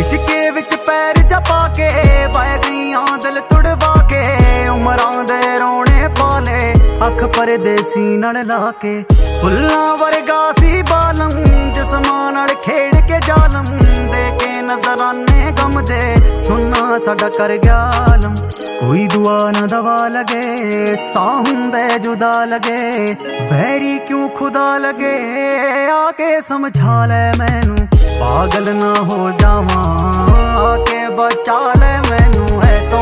इश्के विच पैर जपा के पाए गईयां दिल तुड़वा के उमरां दे रोने पाले अख परदेसी नाल ला के फुल्लां वर्गा सी बालम जिस्मां नाल खेड़ के जालम दे के नजराने गम दे सुनना साडा कर गया आलम कोई दुआ न दवा लगे साहुंदे जुदा लगे वैरी क्यों खुदा लगे आके समझा ले मैनू पागल ना हो जावां आके बचा ले मैनू